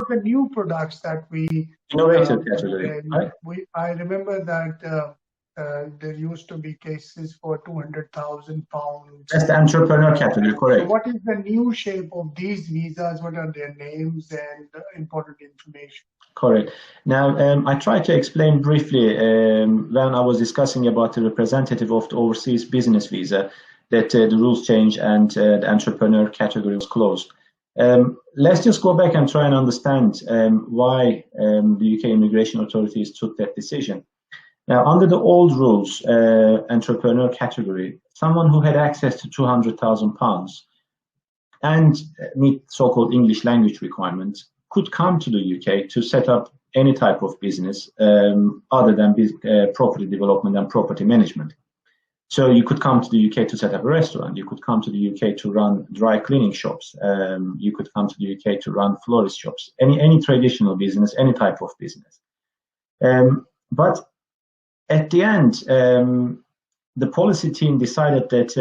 the new products that we Innovator category, right? I remember that there used to be cases for £200,000. That's the entrepreneur category, correct. So what is the new shape of these visas? What are their names and important information? Correct. Now, I tried to explain briefly when I was discussing about the representative of the overseas business visa that the rules changed and the entrepreneur category was closed. Let's just go back and try and understand why the UK immigration authorities took that decision. Now, under the old rules, entrepreneur category, someone who had access to £200,000 and meet so-called English language requirements could come to the UK to set up any type of business other than property development and property management. So you could come to the UK to set up a restaurant, you could come to the UK to run dry cleaning shops, you could come to the UK to run florist shops, any traditional business, any type of business. But at the end, the policy team decided that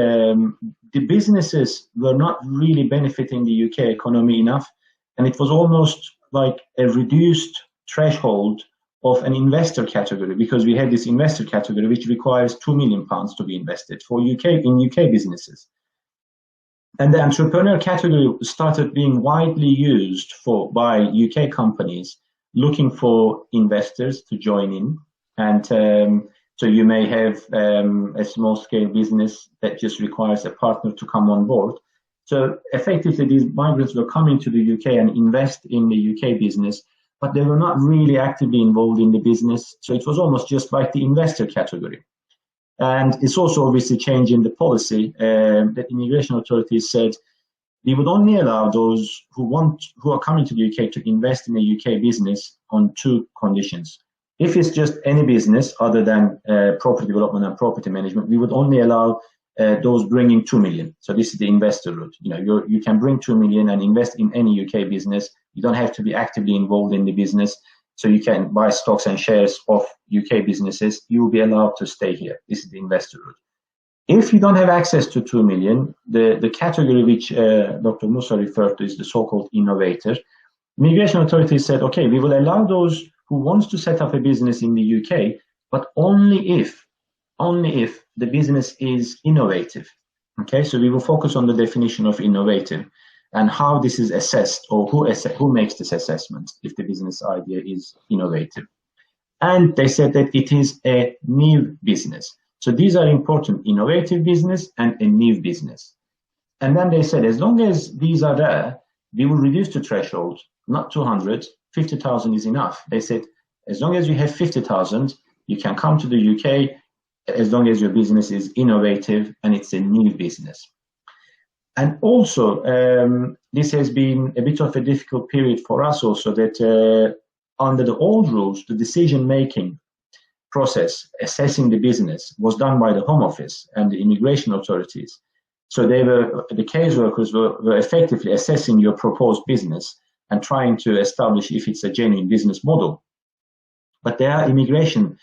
the businesses were not really benefiting the UK economy enough, and it was almost like a reduced threshold of an investor category, because we had this investor category which requires £2 million to be invested for UK businesses. And the entrepreneur category started being widely used by UK companies looking for investors to join in. And so you may have a small-scale business that just requires a partner to come on board. So effectively, these migrants were coming to the UK and invest in the UK business, but they were not really actively involved in the business. So it was almost just like the investor category. And it's also obviously changing the policy that immigration authorities said we would only allow those who are coming to the UK to invest in a UK business on two conditions. If it's just any business other than property development and property management, we would only allow those bringing 2 million. So this is the investor route. You can bring 2 million and invest in any UK business. You don't have to be actively involved in the business. So you can buy stocks and shares of UK businesses. You will be allowed to stay here. This is the investor route. If you don't have access to 2 million, the category which Dr. Musa referred to is the so-called innovator. Immigration authorities said, okay, we will allow those who wants to set up a business in the UK, but only if the business is innovative. Okay, so we will focus on the definition of innovative and how this is assessed, or who makes this assessment if the business idea is innovative. And they said that it is a new business. So these are important: innovative business and a new business. And then they said, as long as these are there, we will reduce the threshold, not 200, 50,000 is enough. They said, as long as you have 50,000, you can come to the UK, as long as your business is innovative and it's a new business. And also, this has been a bit of a difficult period for us also, that under the old rules, the decision-making process, assessing the business, was done by the Home Office and the immigration authorities. So the caseworkers were effectively assessing your proposed business and trying to establish if it's a genuine business model. But they are immigration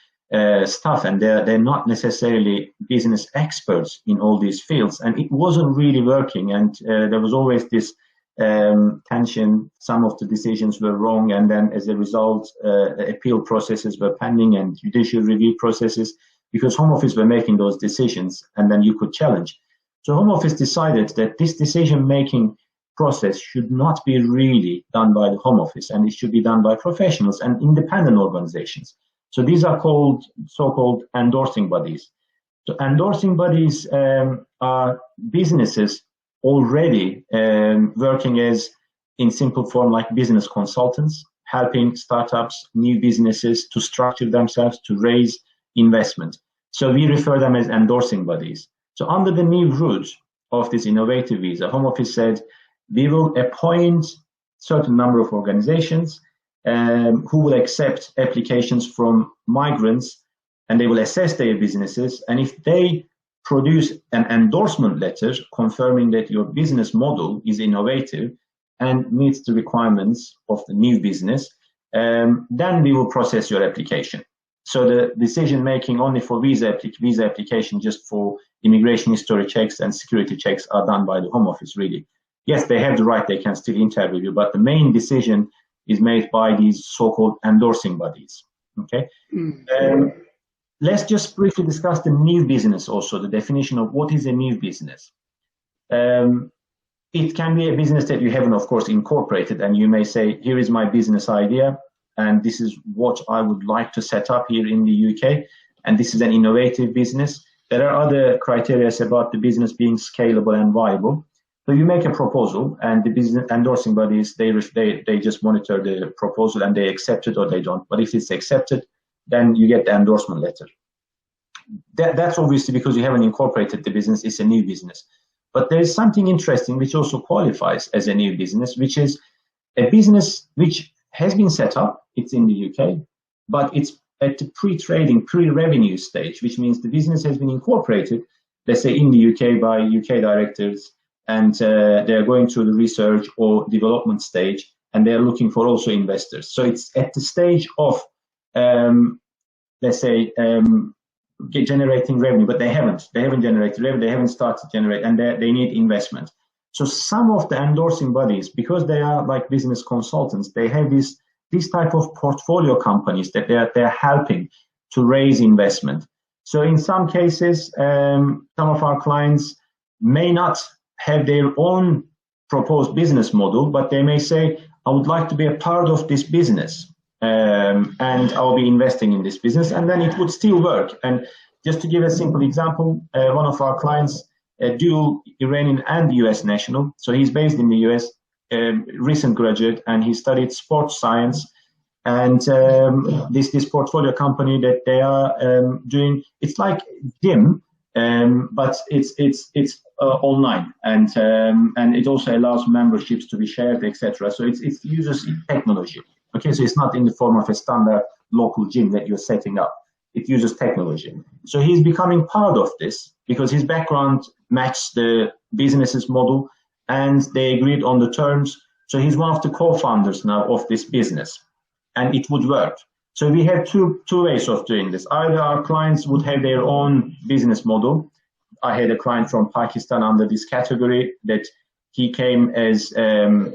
staff, and they're not necessarily business experts in all these fields, and it wasn't really working. And there was always this tension. Some of the decisions were wrong, and then as a result, appeal processes were pending and judicial review processes, because Home Office were making those decisions, and then you could challenge. So Home Office decided that this decision-making process should not be really done by the Home Office, and it should be done by professionals and independent organizations. So these are called so-called endorsing bodies. So endorsing bodies are businesses already working as, in simple form, like business consultants, helping startups, new businesses to structure themselves, to raise investment. So we refer them as endorsing bodies. So under the new route of this innovative visa, Home Office said, we will appoint certain number of organizations who will accept applications from migrants, and they will assess their businesses. And if they produce an endorsement letter confirming that your business model is innovative and meets the requirements of the new business, then we will process your application. So the decision making only for visa application, just for immigration history checks and security checks, are done by the Home Office, really. Yes, they have the right, they can still interview you, but the main decision is made by these so-called endorsing bodies. Okay. Let's just briefly discuss the new business also, the definition of what is a new business. It can be a business that you haven't, of course, incorporated, and you may say, here is my business idea, and this is what I would like to set up here in the UK, and this is an innovative business. There are other criteria about the business being scalable and viable. So you make a proposal, and the business endorsing bodies, they just monitor the proposal and they accept it or they don't. But if it's accepted, then you get the endorsement letter. That's obviously because you haven't incorporated the business, it's a new business. But there is something interesting which also qualifies as a new business, which is a business which has been set up, it's in the UK, but it's at the pre-trading, pre-revenue stage, which means the business has been incorporated, let's say in the UK by UK directors, and they're going through the research or development stage, and they're looking for also investors. So it's at the stage of, let's say, generating revenue, but they haven't generated revenue, they haven't started to generate, and they need investment. So some of the endorsing bodies, because they are like business consultants, they have these type of portfolio companies that they're helping to raise investment. So in some cases, some of our clients may not have their own proposed business model, but they may say, I would like to be a part of this business, and I'll be investing in this business, and then it would still work. And just to give a simple example, one of our clients, a dual Iranian and US national, so he's based in the US, recent graduate, and he studied sports science, and this portfolio company that they are doing, it's like gym, but it's online, and it also allows memberships to be shared, etc. So it uses technology. Okay, so it's not in the form of a standard local gym that you're setting up. It uses technology. So he's becoming part of this because his background matched the business's model, and they agreed on the terms. So he's one of the co-founders now of this business, and it would work. So we have two ways of doing this. Either our clients would have their own business model. I had a client from Pakistan under this category that he came as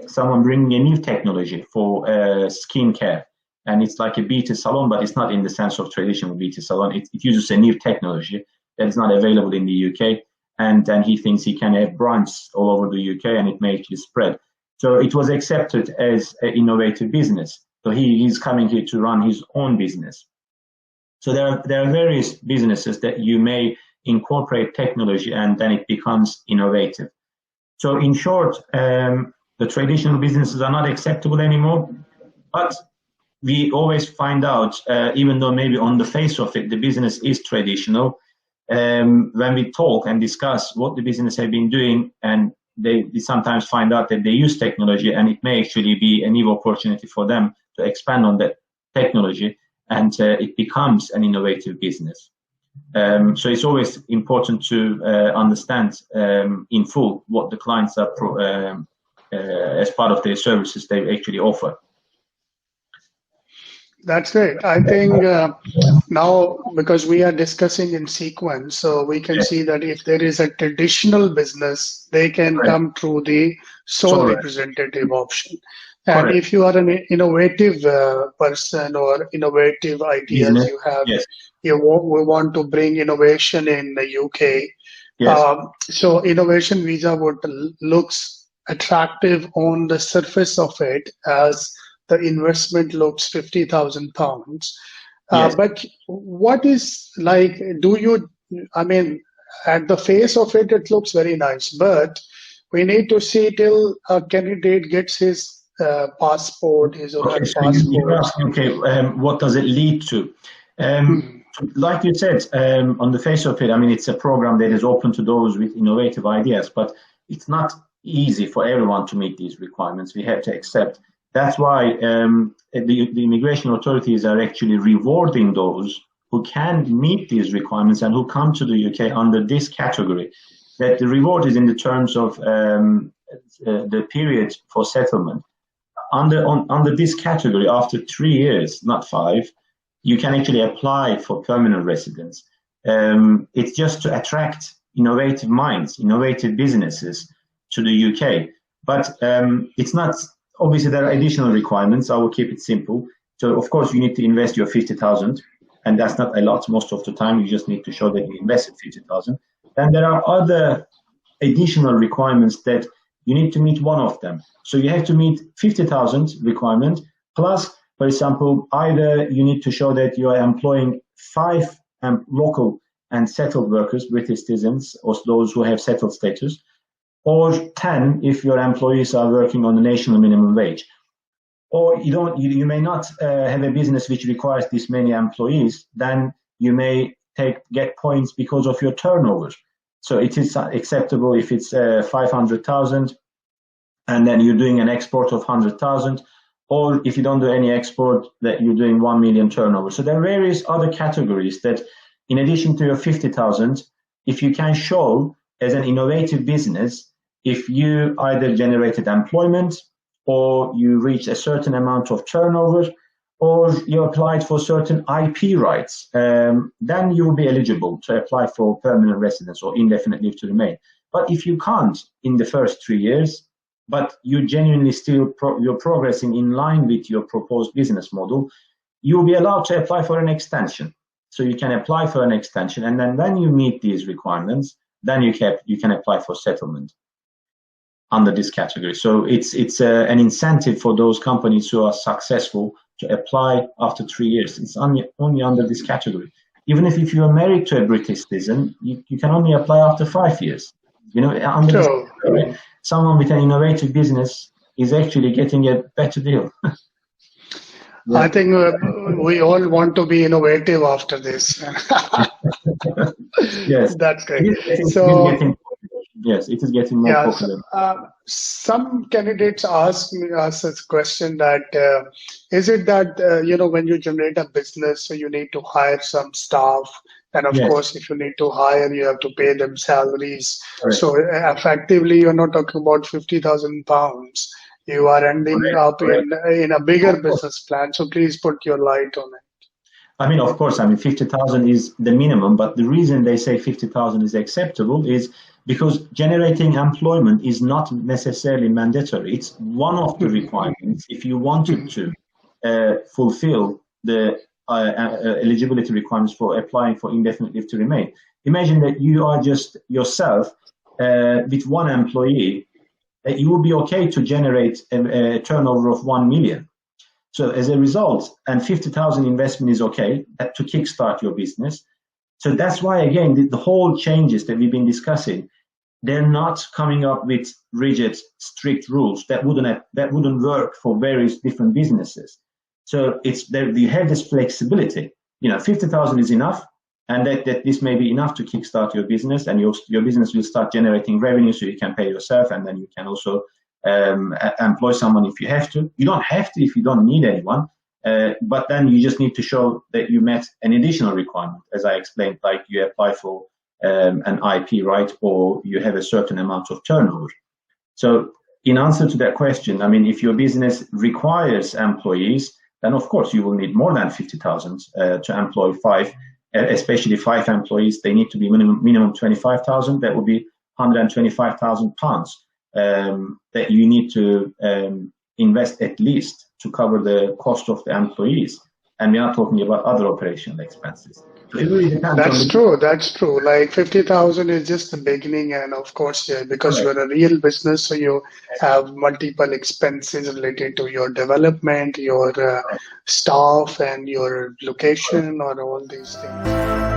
someone bringing a new technology for skin care. And it's like a beauty salon, but it's not in the sense of traditional beauty salon. It uses a new technology that is not available in the UK. And then he thinks he can have brands all over the UK, and it may actually spread. So it was accepted as an innovative business. So he's coming here to run his own business. So there are various businesses that you may incorporate technology, and then it becomes innovative. So in short, the traditional businesses are not acceptable anymore, but we always find out, even though maybe on the face of it, the business is traditional, when we talk and discuss what the business have been doing, and they sometimes find out that they use technology, and it may actually be a new opportunity for them to expand on that technology, and it becomes an innovative business. So it's always important to understand in full what the clients are as part of their services they actually offer. That's great. I think now, because we are discussing in sequence, so we can see that if there is a traditional business, they can come through the sole representative option. And if you are an innovative person or innovative ideas business, you have, we want to bring innovation in the UK. So innovation visa would looks attractive on the surface of it, as the investment looks £50,000. But what is like, I mean, at the face of it, it looks very nice, but we need to see till a candidate gets his passport, his or her passport. What does it lead to? Like you said, on the face of it, I mean, it's a program that is open to those with innovative ideas, but it's not easy for everyone to meet these requirements. We have to accept. That's why the immigration authorities are actually rewarding those who can meet these requirements and who come to the UK under this category. That the reward is in the terms of the period for settlement. Under this category, after 3 years, not 5, you can actually apply for permanent residence. It's just to attract innovative minds, innovative businesses to the UK. But it's not obviously there are additional requirements. I will keep it simple. So of course you need to invest your 50,000, and that's not a lot most of the time. You just need to show that you invested 50,000. Then there are other additional requirements that you need to meet one of them. So you have to meet 50,000 requirement plus, for example, either you need to show that you are employing 5 local and settled workers, British citizens, or those who have settled status, or 10 if your employees are working on the national minimum wage. Or you may not have a business which requires this many employees, then you may get points because of your turnover. So it is acceptable if it's 500,000 and then you're doing an export of 100,000, or if you don't do any export, that you're doing 1 million turnover. So there are various other categories that, in addition to your 50,000, if you can show as an innovative business, if you either generated employment, or you reach a certain amount of turnover, or you applied for certain IP rights, then you will be eligible to apply for permanent residence or indefinite leave to remain. But if you can't in the first 3 years, but you genuinely still you're progressing in line with your proposed business model, you will be allowed to apply for an extension. So you can apply for an extension, and then when you meet these requirements, then you can apply for settlement under this category. So it's an incentive for those companies who are successful to apply after 3 years. It's only under this category. Even if you are married to a British citizen, you can only apply after 5 years. Under this category, someone with an innovative business is actually getting a better deal. Yeah. I think we all want to be innovative after this. Yes, that's great. Yes, it is getting more popular. Some candidates ask us a question that is it that when you generate a business, so you need to hire some staff, and of course, if you need to hire, you have to pay them salaries. Right. So effectively, you're not talking about £50,000. You are ending up in a bigger business plan. So please put your light on it. I mean, of course, 50,000 is the minimum, but the reason they say 50,000 is acceptable is because generating employment is not necessarily mandatory. It's one of the requirements if you wanted to fulfill the eligibility requirements for applying for indefinite leave to remain. Imagine that you are just yourself with one employee. You will be okay to generate a turnover of 1 million. So as a result, and 50,000 investment is okay to kickstart your business. So that's why, again, the whole changes that we've been discussing, they're not coming up with rigid, strict rules that wouldn't work for various different businesses. So you have this flexibility. 50,000 is enough, and that this may be enough to kickstart your business, and your business will start generating revenue, so you can pay yourself, and then you can also employ someone if you have to. You don't have to if you don't need anyone, but then you just need to show that you met an additional requirement, as I explained, like you apply for an IP right, or you have a certain amount of turnover. So in answer to that question, if your business requires employees, then of course you will need more than 50,000 to employ 5, especially 5 employees. They need to be minimum 25,000. That would be £125,000 that you need to invest at least to cover the cost of the employees. And we are talking about other operational expenses. So it really depends. That's true. Like 50,000 is just the beginning, and of course, because you're a real business, so you have multiple expenses related to your development, your staff, and your location, or all these things.